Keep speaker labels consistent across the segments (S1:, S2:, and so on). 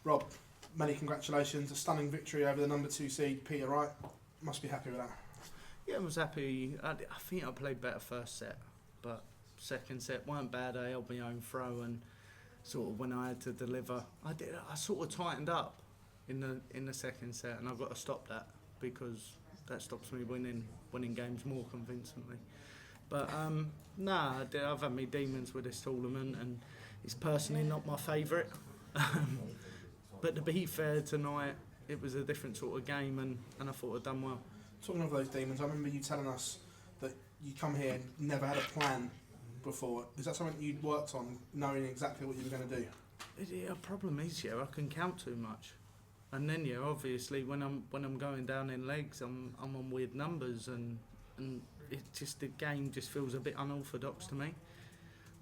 S1: Rob, many congratulations. A stunning victory over the number 2 seed, Peter Wright. Must be happy with that.
S2: Yeah, I was happy. I think I played better first set, but second set weren't bad. I held my own throw, and sort of when I had to deliver, I sort of tightened up in the second set, and I've got to stop that because that stops me winning games more convincingly. But I've had my demons with this tournament, and it's personally not my favourite. But to be fair, tonight it was a different sort of game, and I thought I'd done well.
S1: Talking of those demons, I remember you telling us that you come here and never had a plan before. Is that something you'd worked on, knowing exactly what you were going to do?
S2: The problem is, I can count too much, and then obviously when I'm going down in legs, I'm on weird numbers, and it just, the game just feels a bit unorthodox to me.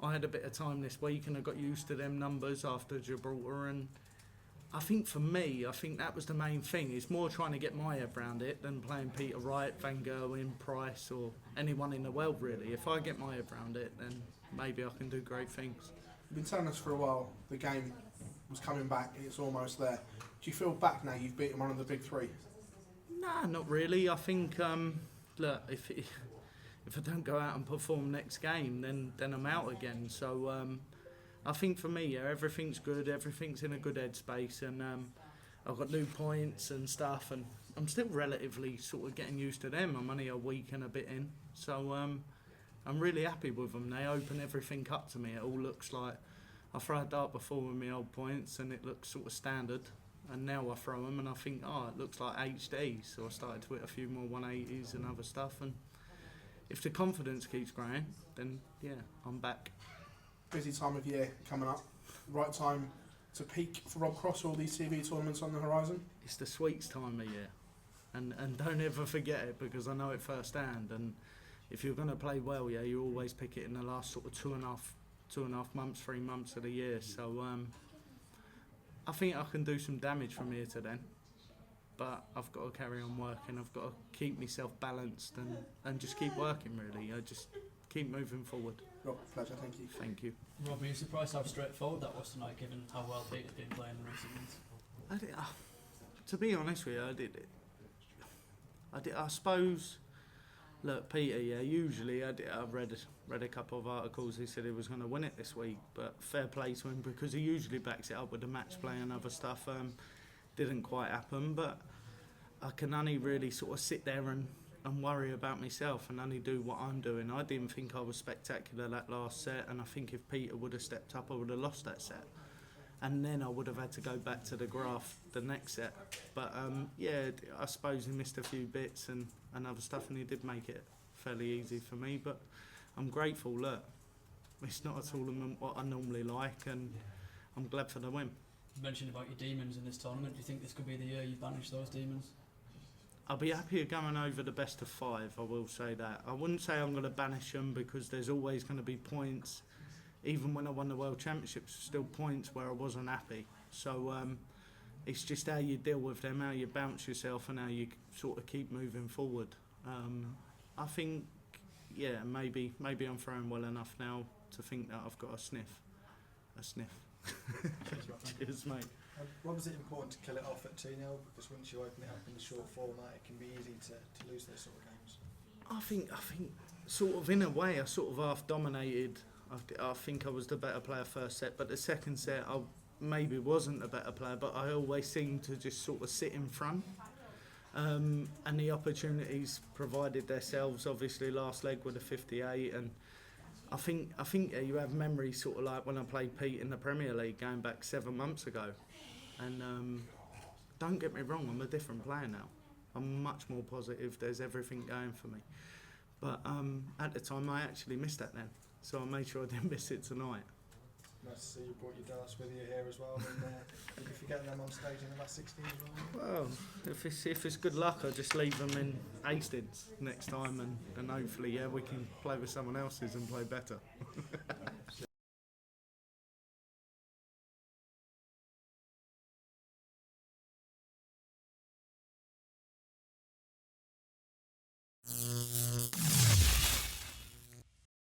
S2: I had a bit of time this week, and I got used to them numbers after Gibraltar, and I think for me, that was the main thing. It's more trying to get my head around it than playing Peter Wright, Van Gerwen, Price, or anyone in the world, really. If I get my head around it, then maybe I can do great things.
S1: You've been telling us for a while the game was coming back, and it's almost there. Do you feel back now you've beaten one of the big three?
S2: Nah, not really. I think, look, if I don't go out and perform next game, then I'm out again. So I think for me, everything's good, everything's in a good headspace, and I've got new points and stuff, and I'm still relatively sort of getting used to them. I'm only a week and a bit in, so I'm really happy with them. They open everything up to me. It all looks like I throw a dart before with my old points, and it looks sort of standard, and now I throw them and I think, it looks like HD, so I started to hit a few more 180s and other stuff, and if the confidence keeps growing, then I'm back.
S1: Busy time of year coming up. Right time to peak for Rob Cross, all these TV tournaments on the horizon?
S2: It's the sweets time of year, and don't ever forget it, because I know it firsthand, and if you're going to play well, you always pick it in the last sort of two and a half months, 3 months of the year, so I think I can do some damage from here to then, but I've got to carry on working. I've got to keep myself balanced and just keep working, really. I just keep moving forward.
S1: Rob, pleasure, thank you.
S2: Thank you.
S3: Rob, are you surprised how straightforward that was tonight, given how well Peter's been playing in recent months?
S2: To be honest with you, I suppose, look, Peter, usually I read a couple of articles. He said he was going to win it this week, but fair play to him, because he usually backs it up with the match play and other stuff. Didn't quite happen, but I can only really sort of sit there and worry about myself and only do what I'm doing. I didn't think I was spectacular that last set, and I think if Peter would have stepped up, I would have lost that set, and then I would have had to go back to the graph the next set. But I suppose he missed a few bits and other stuff, and he did make it fairly easy for me, but I'm grateful. Look, it's not a tournament what I normally like, and I'm glad for the win.
S3: You mentioned about your demons in this tournament. Do you think this could be the year you banish those demons?
S2: I'll be happier going over the best of 5, I will say that. I wouldn't say I'm going to banish them, because there's always going to be points. Even when I won the World Championships, still points where I wasn't happy. So it's just how you deal with them, how you bounce yourself, and how you sort of keep moving forward. I think, maybe I'm throwing well enough now to think that I've got a sniff. Cheers, mate.
S4: Why was it important to kill it off at 2-0? Because once you open it up in the short format, it can be easy to lose those sort of games.
S2: I think sort of in a way I sort of half dominated. I think I was the better player first set, but the second set I maybe wasn't the better player, but I always seemed to just sort of sit in front. And the opportunities provided themselves. Obviously last leg with a 58, and I think you have memories sort of like when I played Pete in the Premier League going back 7 months ago. And don't get me wrong, I'm a different player now. I'm much more positive. There's everything going for me. But at the time, I actually missed that then. So I made sure I didn't miss it tonight.
S4: Nice to see you brought your darts with you here as well. And did you forget them on stage in the last 16 as well?
S2: Well, if it's good luck, I'll just leave them in Hastings next time, and hopefully, we can play with someone else's and play better.